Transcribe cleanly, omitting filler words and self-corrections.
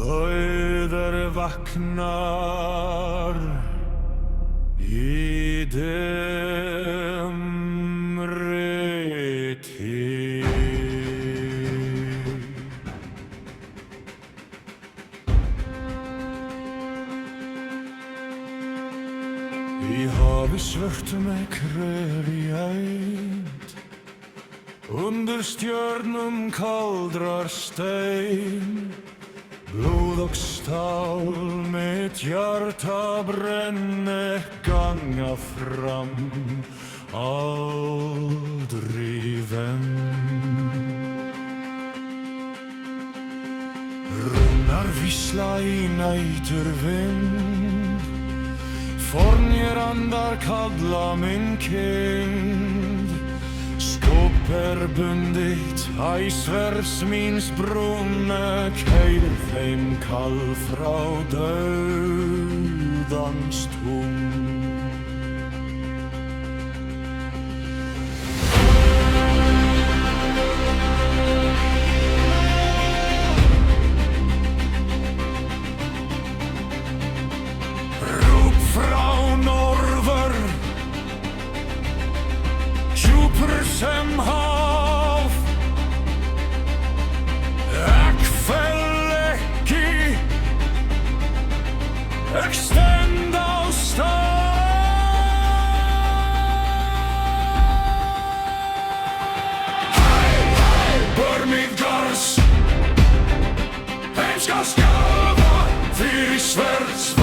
Auður vaknar í dimri tíð. Í hafi svörtu með krefjætt, undir stjörnum kaldrar stein, blóð og stál mitt hjarta brenne ganga fram, aldrei venn. Runnar vísla í næturvind, fornir andar kalla minn kind. Skóp bundið æsverðs míns brúna, kærir þeim kall frá dauðans tún. Rúp frá norður, djúpur sem haf, ek fel ekki, ek stend á stað. Bör mín gars, heim skal skjálfa fyrir sverðs